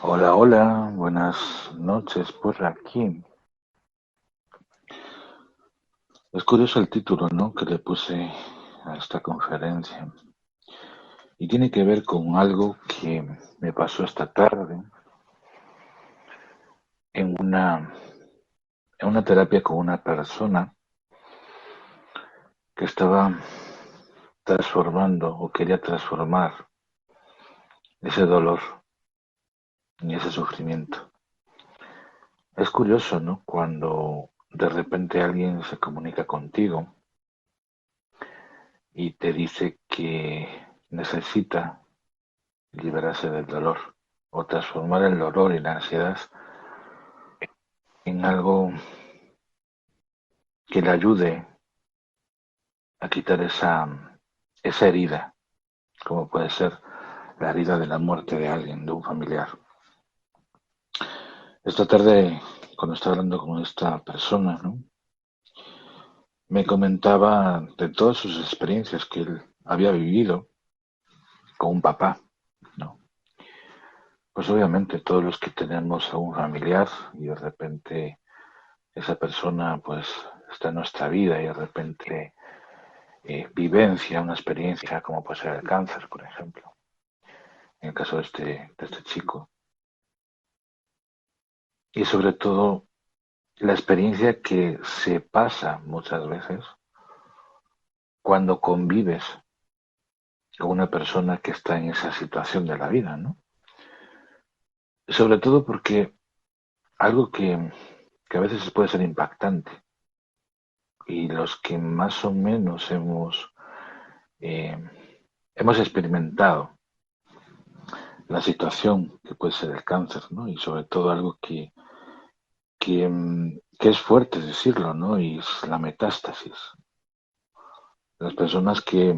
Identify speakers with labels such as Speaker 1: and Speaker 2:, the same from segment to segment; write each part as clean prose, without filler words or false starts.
Speaker 1: Hola, hola, buenas noches por aquí. Es curioso el título, ¿no? Que le puse a esta conferencia. Y tiene que ver con algo que me pasó esta tarde en una terapia con una persona que estaba transformando o quería transformar ese dolor y ese sufrimiento. Es curioso, ¿no? Cuando de repente alguien se comunica contigo y te dice que necesita liberarse del dolor o transformar el dolor y la ansiedad en algo que le ayude a quitar esa herida, como puede ser la herida de la muerte de alguien, de un familiar. Esta tarde, cuando estaba hablando con esta persona, ¿no? Me comentaba de todas sus experiencias que él había vivido con un papá, ¿no? Pues obviamente todos los que tenemos a un familiar y de repente esa persona pues está en nuestra vida y de repente vivencia, una experiencia como puede ser el cáncer, por ejemplo, en el caso de este chico. Y sobre todo la experiencia que se pasa muchas veces cuando convives con una persona que está en esa situación de la vida, ¿no? Sobre todo porque algo que a veces puede ser impactante y los que más o menos eh, hemos experimentado la situación que puede ser el cáncer, ¿no? Y sobre todo algo que es fuerte decirlo, ¿no? Y es la metástasis. Las personas que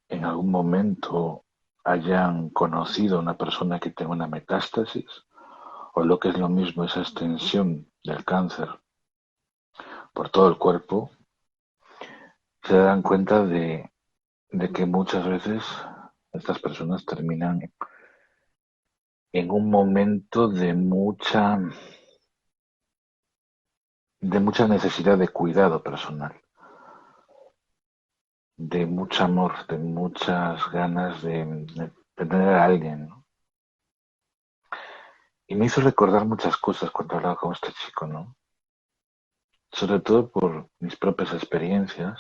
Speaker 1: en algún momento hayan conocido a una persona que tenga una metástasis, o lo que es lo mismo, esa extensión del cáncer por todo el cuerpo, se dan cuenta de que muchas veces estas personas terminan en un momento de mucha necesidad de cuidado personal, de mucho amor, de muchas ganas de tener a alguien, ¿no? Y me hizo recordar muchas cosas cuando hablaba con este chico, ¿no? Sobre todo por mis propias experiencias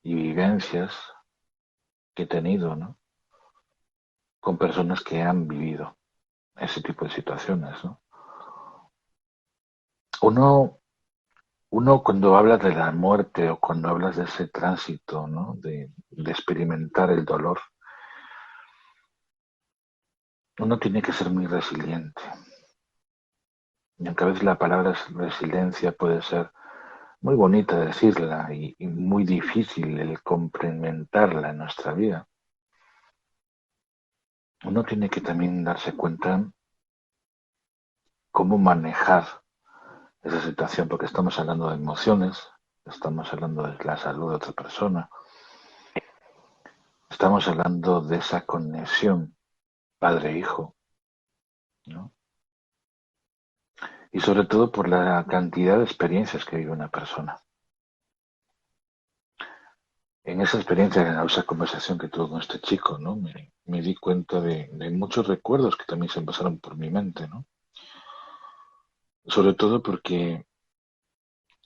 Speaker 1: y vivencias que he tenido, ¿no? Con personas que han vivido ese tipo de situaciones, ¿no? Uno, uno cuando habla de la muerte o cuando hablas de ese tránsito, ¿no? De experimentar el dolor, uno tiene que ser muy resiliente. Y aunque a veces la palabra resiliencia puede ser muy bonita decirla y muy difícil el complementarla en nuestra vida, uno tiene que también darse cuenta cómo manejar esa situación, porque estamos hablando de emociones, estamos hablando de la salud de otra persona, estamos hablando de esa conexión padre-hijo, ¿no? Y sobre todo por la cantidad de experiencias que vive una persona. En esa experiencia, en esa conversación que tuve con este chico, ¿no? Me di cuenta de muchos recuerdos que también se pasaron por mi mente, ¿no? Sobre todo porque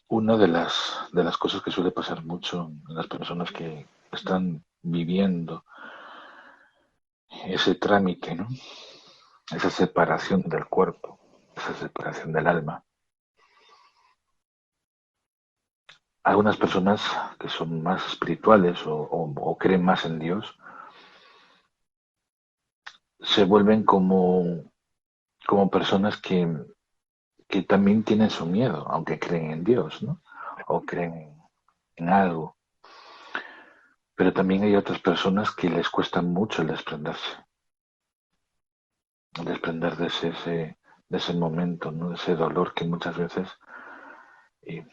Speaker 1: una de las cosas que suele pasar mucho en las personas que están viviendo ese trámite, ¿no? Esa separación del cuerpo, esa separación del alma. Algunas personas que son más espirituales o creen más en Dios se vuelven como personas que también tienen su miedo, aunque creen en Dios, ¿no? O creen en algo. Pero también hay otras personas que les cuesta mucho el desprender de ese momento, ¿no? De ese dolor que muchas veces, eh,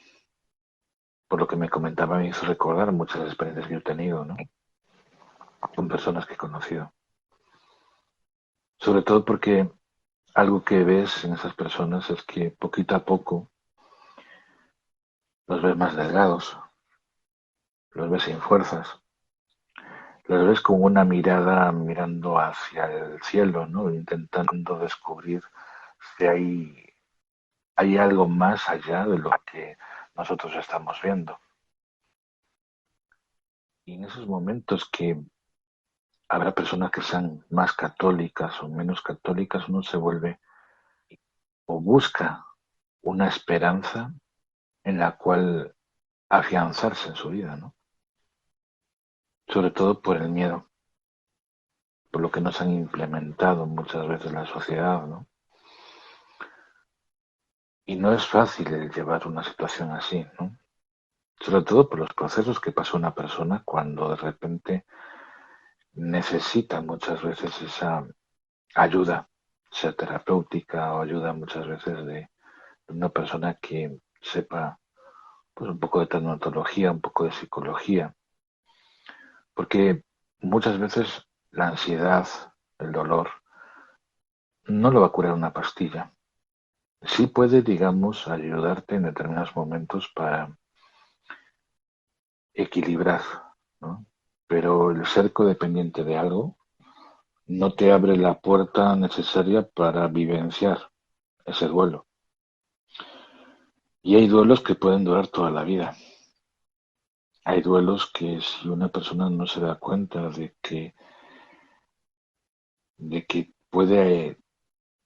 Speaker 1: por lo que me comentaba, me hizo recordar muchas experiencias que yo he tenido, ¿no? Con personas que he conocido. Sobre todo porque algo que ves en esas personas es que poquito a poco los ves más delgados, los ves sin fuerzas, los ves con una mirada mirando hacia el cielo, ¿no? Intentando descubrir si hay algo más allá de lo que nosotros estamos viendo. Y en esos momentos que habrá personas que sean más católicas o menos católicas, uno se vuelve o busca una esperanza en la cual afianzarse en su vida, ¿no? Sobre todo por el miedo, por lo que nos han implementado muchas veces la sociedad, ¿no? Y no es fácil el llevar una situación así, ¿no? Sobre todo por los procesos que pasa una persona cuando de repente necesita muchas veces esa ayuda, sea terapéutica o ayuda muchas veces de una persona que sepa pues un poco de tanatología, un poco de psicología, porque muchas veces la ansiedad, el dolor, no lo va a curar una pastilla. Sí puede, digamos, ayudarte en determinados momentos para equilibrar, ¿no? Pero el ser codependiente de algo no te abre la puerta necesaria para vivenciar ese duelo. Y hay duelos que pueden durar toda la vida. Hay duelos que si una persona no se da cuenta de que puede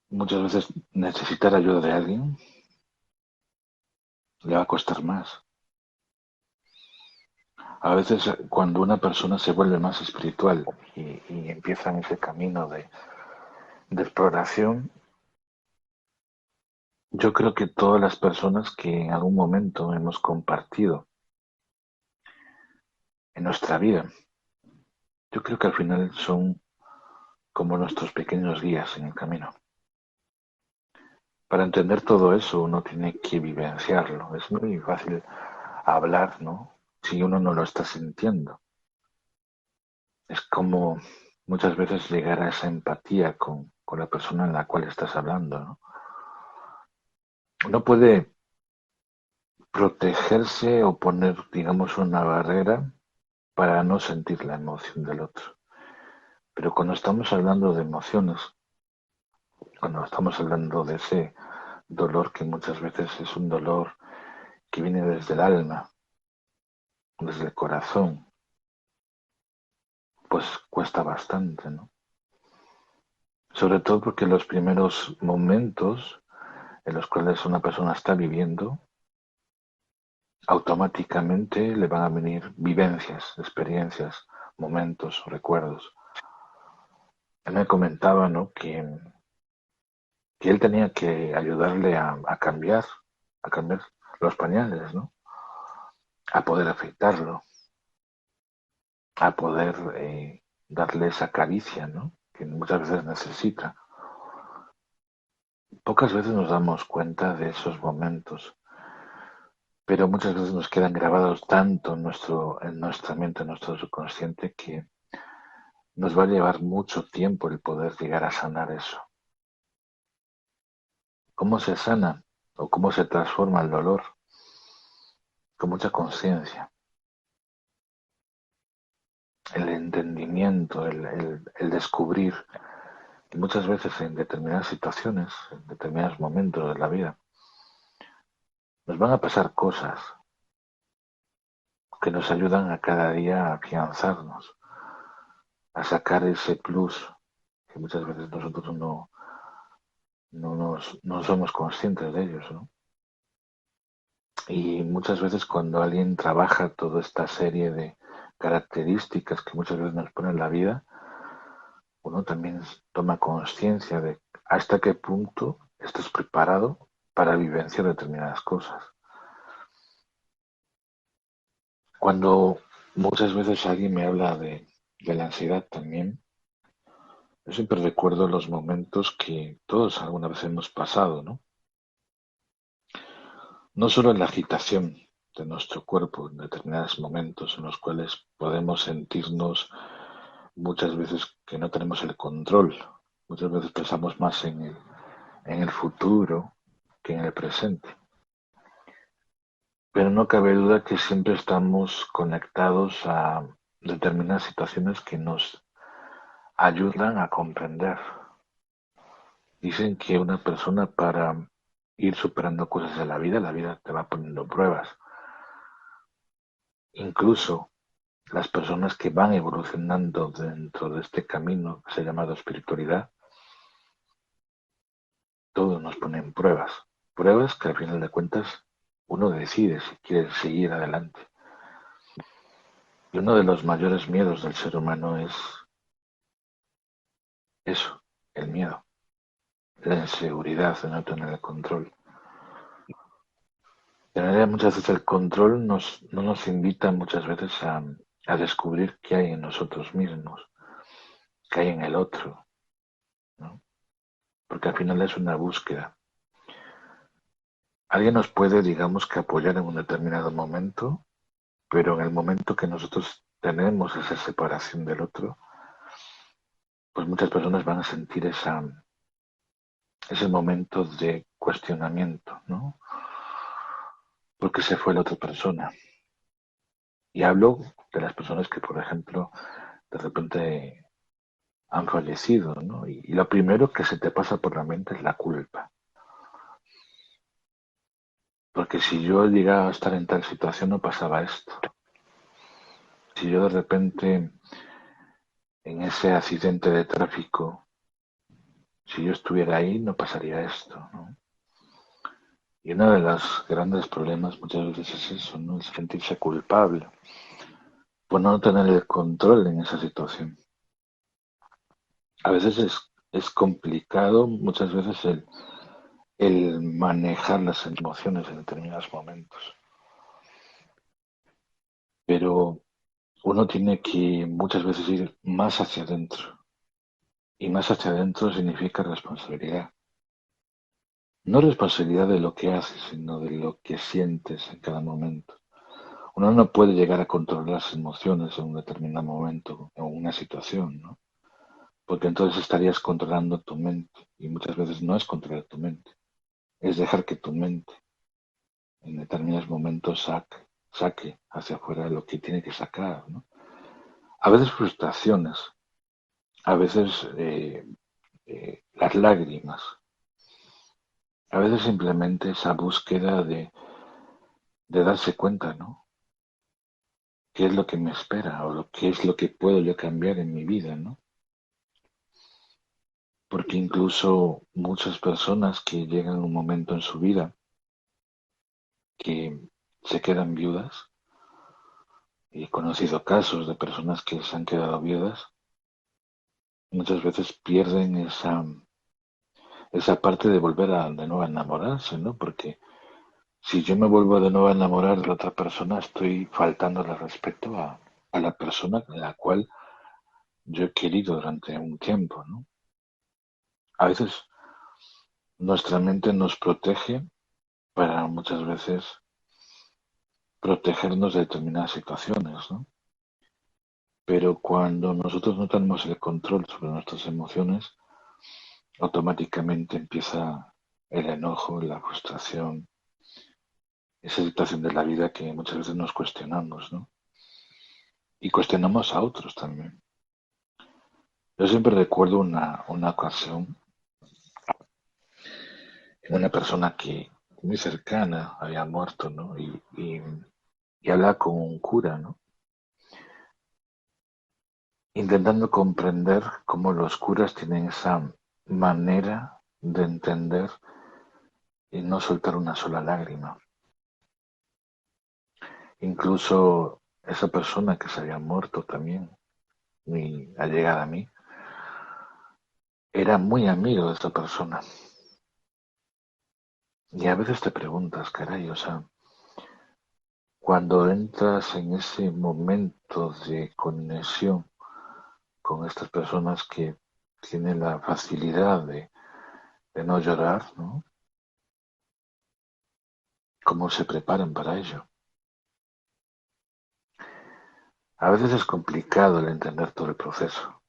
Speaker 1: muchas veces necesitar ayuda de alguien, le va a costar más. A veces cuando una persona se vuelve más espiritual y empieza en ese camino de exploración, yo creo que todas las personas que en algún momento hemos compartido en nuestra vida, yo creo que al final son como nuestros pequeños guías en el camino. Para entender todo eso uno tiene que vivenciarlo. Es muy fácil hablar, ¿no? Si uno no lo está sintiendo. Es como muchas veces llegar a esa empatía con la persona en la cual estás hablando, ¿no? Uno puede protegerse o poner, digamos, una barrera para no sentir la emoción del otro. Pero cuando estamos hablando de emociones, cuando estamos hablando de ese dolor que muchas veces es un dolor que viene desde el alma, desde el corazón, pues cuesta bastante, ¿no? Sobre todo porque los primeros momentos en los cuales una persona está viviendo, automáticamente le van a venir vivencias, experiencias, momentos, recuerdos. Él me comentaba, ¿no? Que él tenía que ayudarle a cambiar los pañales, ¿no? A poder afeitarlo, a poder darle esa caricia, ¿no? Que muchas veces necesita. Pocas veces nos damos cuenta de esos momentos, pero muchas veces nos quedan grabados tanto en nuestra mente, en nuestro subconsciente, que nos va a llevar mucho tiempo el poder llegar a sanar eso. ¿Cómo se sana o cómo se transforma el dolor? Con mucha conciencia, el entendimiento, el descubrir que muchas veces en determinadas situaciones, en determinados momentos de la vida, nos van a pasar cosas que nos ayudan a cada día a afianzarnos, a sacar ese plus que muchas veces nosotros no somos conscientes de ellos, ¿no? Y muchas veces cuando alguien trabaja toda esta serie de características que muchas veces nos pone en la vida, uno también toma conciencia de hasta qué punto estás preparado para vivenciar determinadas cosas. Cuando muchas veces alguien me habla de la ansiedad también, yo siempre recuerdo los momentos que todos alguna vez hemos pasado, ¿no? No solo en la agitación de nuestro cuerpo en determinados momentos en los cuales podemos sentirnos muchas veces que no tenemos el control. Muchas veces pensamos más en el futuro que en el presente. Pero no cabe duda que siempre estamos conectados a determinadas situaciones que nos ayudan a comprender. Dicen que una persona para ir superando cosas de la vida te va poniendo pruebas. Incluso las personas que van evolucionando dentro de este camino que se ha llamado espiritualidad, todos nos ponen pruebas. Pruebas que al final de cuentas uno decide si quiere seguir adelante. Y uno de los mayores miedos del ser humano es eso, el miedo, la inseguridad de no tener el control. De manera muchas veces el control no nos invita muchas veces a descubrir qué hay en nosotros mismos, qué hay en el otro, ¿no? Porque al final es una búsqueda. Alguien nos puede, digamos, que apoyar en un determinado momento, pero en el momento que nosotros tenemos esa separación del otro, pues muchas personas van a sentir ese momento de cuestionamiento, ¿no? Porque se fue la otra persona. Y hablo de las personas que, por ejemplo, de repente han fallecido, ¿no? Y lo primero que se te pasa por la mente es la culpa. Porque si yo llegaba a estar en tal situación no pasaba esto. Si yo de repente en ese accidente de tráfico, si yo estuviera ahí no pasaría esto, ¿no? Y uno de los grandes problemas muchas veces es eso, ¿no? Es sentirse culpable por no tener el control en esa situación. A veces es complicado, muchas veces el manejar las emociones en determinados momentos. Pero uno tiene que muchas veces ir más hacia adentro. Y más hacia adentro significa responsabilidad. No responsabilidad de lo que haces, sino de lo que sientes en cada momento. Uno no puede llegar a controlar las emociones en un determinado momento o una situación, ¿no? Porque entonces estarías controlando tu mente. Y muchas veces no es controlar tu mente, es dejar que tu mente en determinados momentos saque hacia afuera lo que tiene que sacar, ¿no? A veces frustraciones, a veces las lágrimas, a veces simplemente esa búsqueda de darse cuenta, ¿no? ¿Qué es lo que me espera o qué es lo que puedo yo cambiar en mi vida, ¿no? Porque incluso muchas personas que llegan a un momento en su vida que se quedan viudas, y he conocido casos de personas que se han quedado viudas, muchas veces pierden esa parte de volver de nuevo a enamorarse, ¿no? Porque si yo me vuelvo de nuevo a enamorar de la otra persona, estoy faltándole respeto a la persona a la cual yo he querido durante un tiempo, ¿no? A veces nuestra mente nos protege para muchas veces protegernos de determinadas situaciones, ¿no? Pero cuando nosotros no tenemos el control sobre nuestras emociones, automáticamente empieza el enojo, la frustración, esa situación de la vida que muchas veces nos cuestionamos, ¿no? Y cuestionamos a otros también. Yo siempre recuerdo una ocasión en una persona que muy cercana había muerto, ¿no? Y hablaba con un cura, ¿no? Intentando comprender cómo los curas tienen esa manera de entender y no soltar una sola lágrima. Incluso esa persona que se había muerto también, muy allegada a mí, era muy amigo de esa persona. Y a veces te preguntas, caray, o sea, cuando entras en ese momento de conexión con estas personas que tienen la facilidad de no llorar, ¿no? ¿Cómo se preparan para ello? A veces es complicado el entender todo el proceso,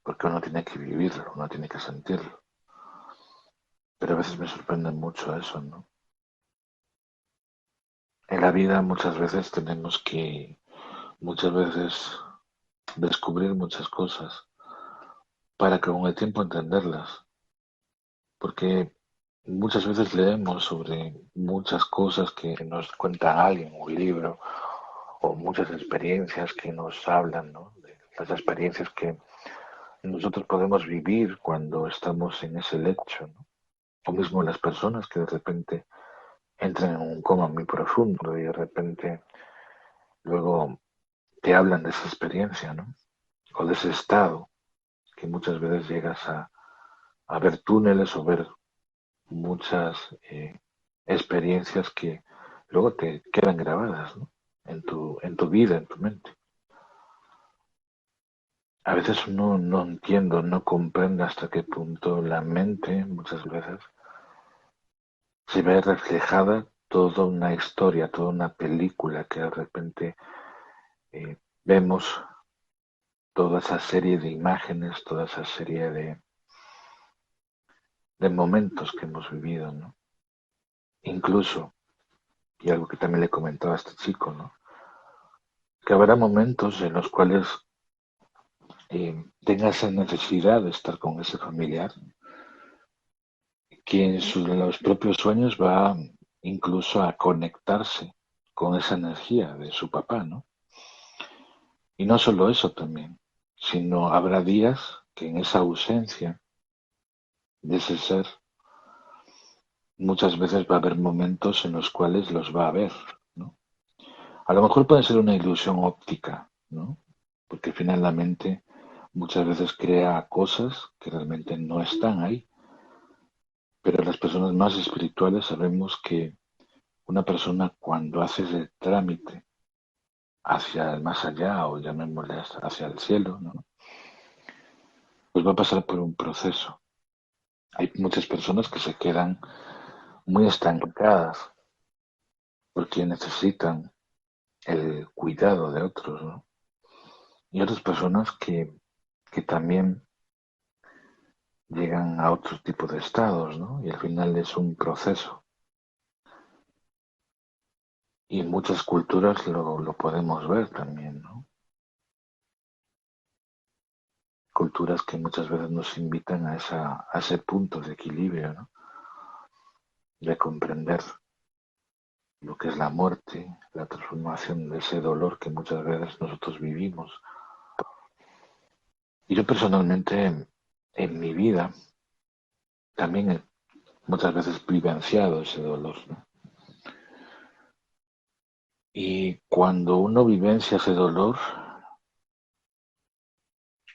Speaker 1: porque uno tiene que vivirlo, uno tiene que sentirlo. pero a veces me sorprende mucho eso, ¿no? En la vida muchas veces tenemos que, muchas veces, descubrir muchas cosas para que con el tiempo entenderlas, porque muchas veces leemos sobre muchas cosas que nos cuenta alguien, un libro, o muchas experiencias que nos hablan, ¿no? De las experiencias que nosotros podemos vivir cuando estamos en ese lecho, ¿no? O mismo las personas que de repente entran en un coma muy profundo y de repente luego te hablan de esa experiencia, ¿no? O de ese estado que muchas veces llegas a ver túneles o ver muchas experiencias que luego te quedan grabadas, ¿no? En tu vida, en tu mente. A veces uno no entiendo, no comprende hasta qué punto la mente, muchas veces, se ve reflejada toda una historia, toda una película que de repente vemos toda esa serie de imágenes, toda esa serie de momentos que hemos vivido, ¿no? Incluso, y algo que también le comentaba a este chico, ¿no? Que habrá momentos en los cuales tenga esa necesidad de estar con ese familiar, que en los propios sueños va incluso a conectarse con esa energía de su papá, ¿no? Y no solo eso también, sino habrá días que en esa ausencia de ese ser, muchas veces va a haber momentos en los cuales los va a ver, ¿no? A lo mejor puede ser una ilusión óptica, ¿no? Porque finalmente muchas veces crea cosas que realmente no están ahí. Pero las personas más espirituales sabemos que una persona cuando hace ese trámite hacia el más allá o llamémosle hacia el cielo, ¿no? Pues va a pasar por un proceso. Hay muchas personas que se quedan muy estancadas porque necesitan el cuidado de otros, ¿no? Y otras personas que también llegan a otro tipo de estados, ¿no? Y al final es un proceso. Y en muchas culturas lo podemos ver también, ¿no? Culturas que muchas veces nos invitan a ese punto de equilibrio, ¿no? De comprender lo que es la muerte, la transformación de ese dolor que muchas veces nosotros vivimos. Y yo personalmente en mi vida también he muchas veces vivenciado ese dolor, ¿no? Y cuando uno vivencia ese dolor,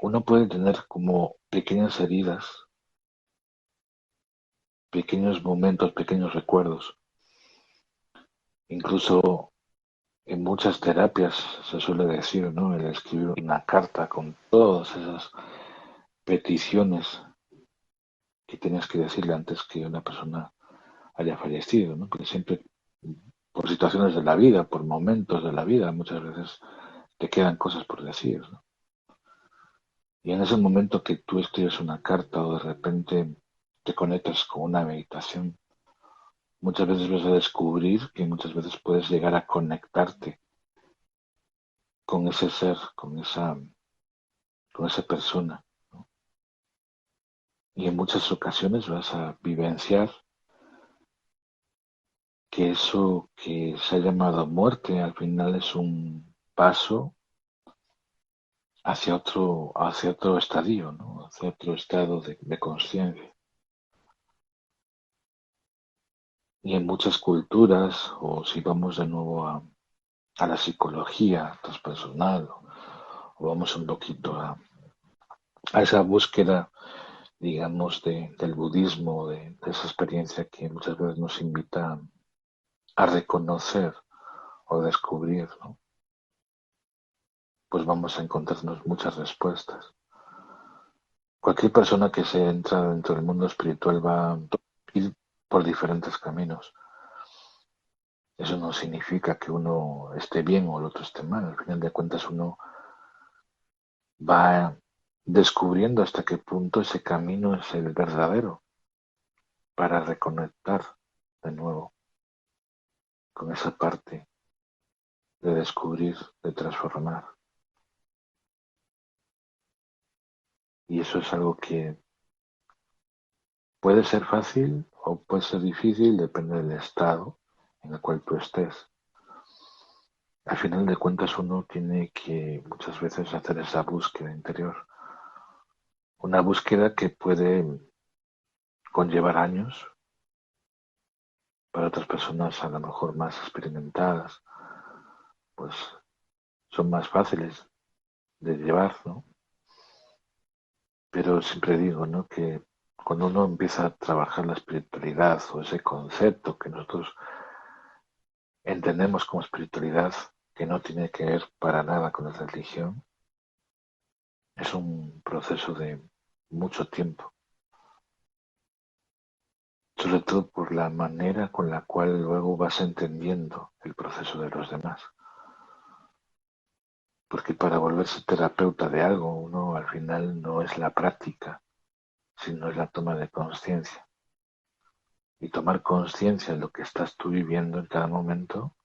Speaker 1: uno puede tener como pequeñas heridas, pequeños momentos, pequeños recuerdos. Incluso en muchas terapias se suele decir, ¿no? El escribir una carta con todas esas peticiones que tienes que decirle antes que una persona haya fallecido, ¿no? Porque siempre, por situaciones de la vida, por momentos de la vida, muchas veces te quedan cosas por decir, ¿no? Y en ese momento que tú escribes una carta o de repente te conectas con una meditación, muchas veces vas a descubrir que muchas veces puedes llegar a conectarte con ese ser, con esa persona, ¿no? Y en muchas ocasiones vas a vivenciar que eso que se ha llamado muerte al final es un paso hacia otro estadio, ¿no? Hacia otro estado de conciencia. Y en muchas culturas, o si vamos de nuevo a la psicología transpersonal, o vamos un poquito a esa búsqueda, digamos, del budismo, de esa experiencia que muchas veces nos invita a reconocer o descubrir, ¿no? Pues vamos a encontrarnos muchas respuestas. Cualquier persona que se entra dentro del mundo espiritual va a ir por diferentes caminos. Eso no significa que uno esté bien o el otro esté mal. Al final de cuentas uno va descubriendo hasta qué punto ese camino es el verdadero. para reconectar de nuevo con esa parte de descubrir, de transformar. Y eso es algo que puede ser fácil o puede ser difícil, depende del estado en el cual tú estés. Al final de cuentas uno tiene que muchas veces hacer esa búsqueda interior. Una búsqueda que puede conllevar años, para otras personas a lo mejor más experimentadas, pues son más fáciles de llevar, ¿no? Pero siempre digo, ¿no? Que cuando uno empieza a trabajar la espiritualidad o ese concepto que nosotros entendemos como espiritualidad, que no tiene que ver para nada con la religión, es un proceso de mucho tiempo, sobre todo por la manera con la cual luego vas entendiendo el proceso de los demás. Porque para volverse terapeuta de algo, uno al final no es la práctica, sino es la toma de conciencia. Y tomar conciencia de lo que estás tú viviendo en cada momento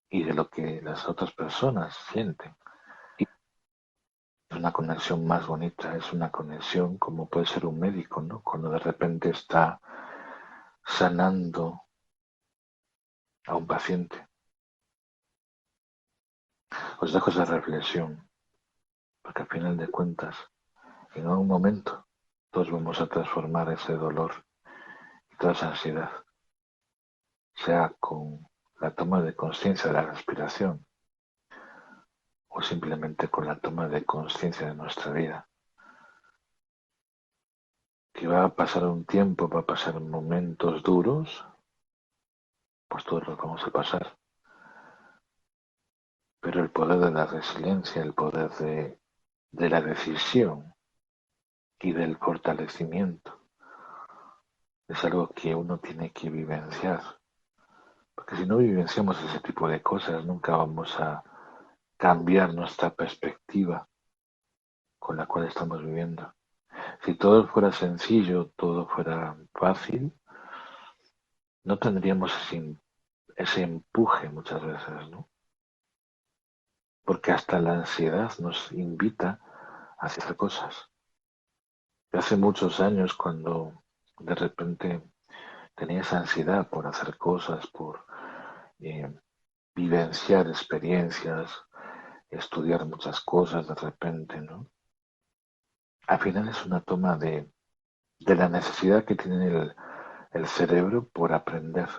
Speaker 1: y de lo que las otras personas sienten. Es una conexión más bonita, es una conexión como puede ser un médico, ¿no? Cuando de repente está sanando a un paciente. Os dejo esa reflexión, porque al final de cuentas, en algún momento, todos vamos a transformar ese dolor y toda esa ansiedad, sea con la toma de conciencia de la respiración o simplemente con la toma de conciencia de nuestra vida. Que va a pasar un tiempo, va a pasar momentos duros, pues todos los vamos a pasar. Pero el poder de la resiliencia, el poder de la decisión y del fortalecimiento es algo que uno tiene que vivenciar. Porque si no vivenciamos ese tipo de cosas, nunca vamos a cambiar nuestra perspectiva con la cual estamos viviendo. Si todo fuera sencillo, todo fuera fácil, no tendríamos ese empuje muchas veces, ¿no? Porque hasta la ansiedad nos invita a hacer cosas. Hace muchos años, cuando de repente tenía esa ansiedad por hacer cosas, por eh, vivenciar experiencias, estudiar muchas cosas de repente, ¿no? Al final es una toma de la necesidad que tiene el cerebro por aprender.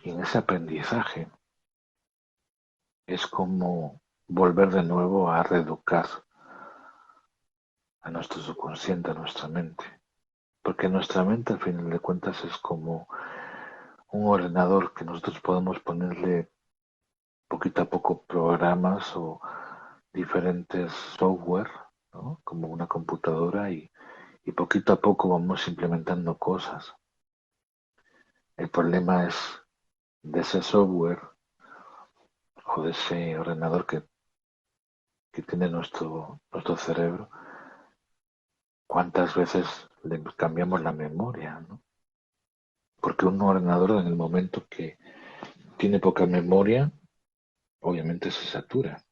Speaker 1: Y en ese aprendizaje es como volver de nuevo a reeducar a nuestro subconsciente, a nuestra mente. Porque nuestra mente, al final de cuentas, es como un ordenador que nosotros podemos ponerle poquito a poco programas o diferentes software, ¿no? Como una computadora y poquito a poco vamos implementando cosas. El problema es de ese software o de ese ordenador que tiene nuestro cerebro, cuántas veces le cambiamos la memoria, ¿no? Porque un ordenador en el momento que tiene poca memoria, obviamente se satura.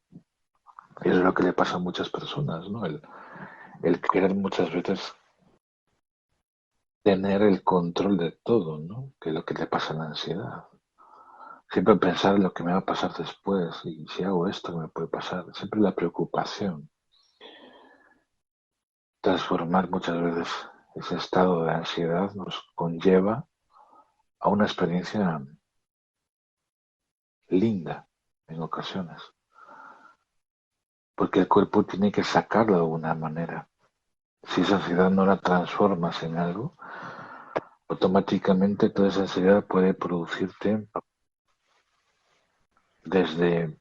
Speaker 1: Y eso es lo que le pasa a muchas personas, ¿no? El querer muchas veces tener el control de todo, ¿no? Que es lo que le pasa a la ansiedad. Siempre pensar en lo que me va a pasar después y si hago esto, ¿qué me puede pasar? Siempre la preocupación. Transformar muchas veces ese estado de ansiedad nos conlleva a una experiencia linda en ocasiones, porque el cuerpo tiene que sacarlo de alguna manera. Si esa ansiedad no la transformas en algo, automáticamente toda esa ansiedad puede producirte desde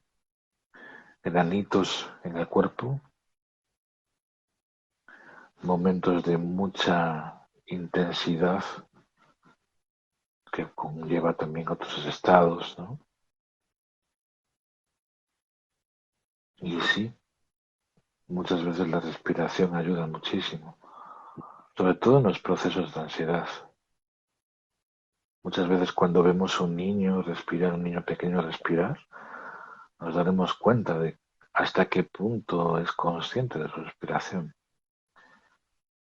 Speaker 1: granitos en el cuerpo, momentos de mucha intensidad que conlleva también otros estados, ¿no? Y sí, muchas veces la respiración ayuda muchísimo. sobre todo en los procesos de ansiedad. Muchas veces cuando vemos a un niño respirar, un niño pequeño respirar, nos daremos cuenta de hasta qué punto es consciente de su respiración.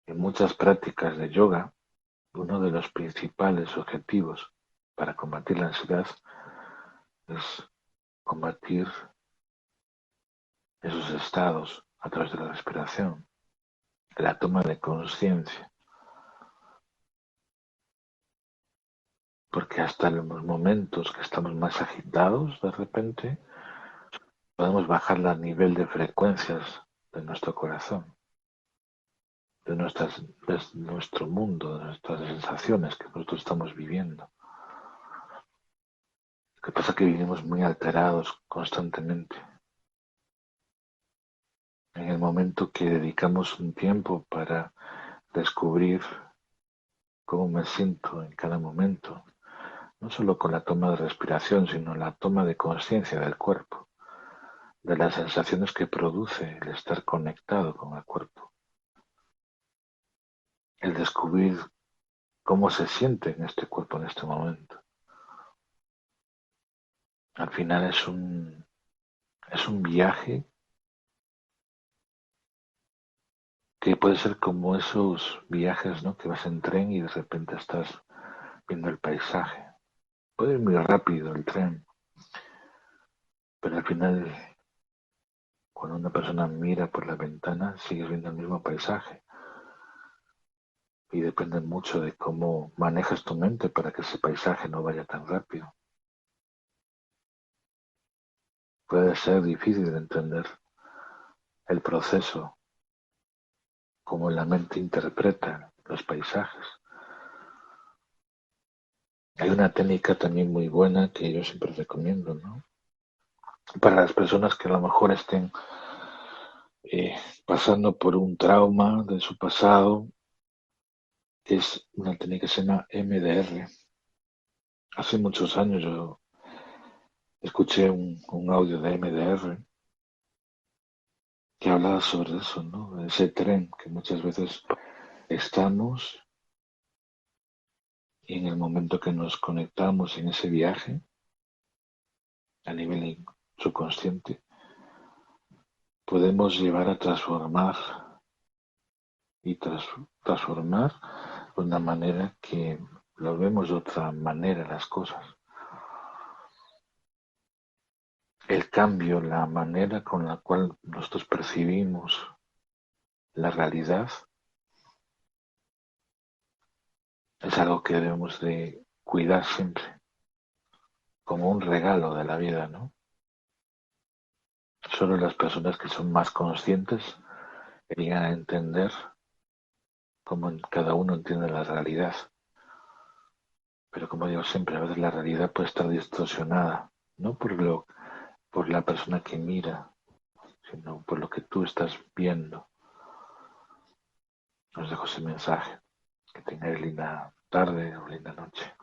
Speaker 1: En muchas prácticas de yoga, uno de los principales objetivos para combatir la ansiedad es combatir esos estados a través de la respiración, la toma de conciencia, porque hasta en los momentos que estamos más agitados, de repente, podemos bajar el nivel de frecuencias de nuestro corazón, de nuestro mundo, de nuestras sensaciones que nosotros estamos viviendo. Lo que pasa es que vivimos muy alterados constantemente. En el momento que dedicamos un tiempo para descubrir cómo me siento en cada momento, no solo con la toma de respiración, sino la toma de conciencia del cuerpo, de las sensaciones que produce el estar conectado con el cuerpo, el descubrir cómo se siente en este cuerpo en este momento. Al final es un viaje que puede ser como esos viajes, ¿no? Que vas en tren y de repente estás viendo el paisaje. Puede ir muy rápido el tren, pero al final, cuando una persona mira por la ventana, sigues viendo el mismo paisaje. Y depende mucho de cómo manejas tu mente para que ese paisaje no vaya tan rápido. Puede ser difícil de entender el proceso, cómo la mente interpreta los paisajes. Hay una técnica también muy buena que yo siempre recomiendo, ¿no? Para las personas que a lo mejor estén eh, pasando por un trauma de su pasado, es una técnica que se llama MDR. Hace muchos años yo escuché un audio de MDR que hablaba sobre eso, ¿no? Ese tren que muchas veces estamos y en el momento que nos conectamos en ese viaje a nivel subconsciente, podemos llevar a transformar y transformar de una manera que lo vemos de otra manera las cosas. El cambio, la manera con la cual nosotros percibimos la realidad es algo que debemos de cuidar siempre, como un regalo de la vida, ¿no? Solo las personas que son más conscientes llegan a entender cómo cada uno entiende la realidad. Pero como digo siempre, a veces la realidad puede estar distorsionada, no por la persona que mira, sino por lo que tú estás viendo. Os dejo ese mensaje. Que tengáis linda tarde o linda noche.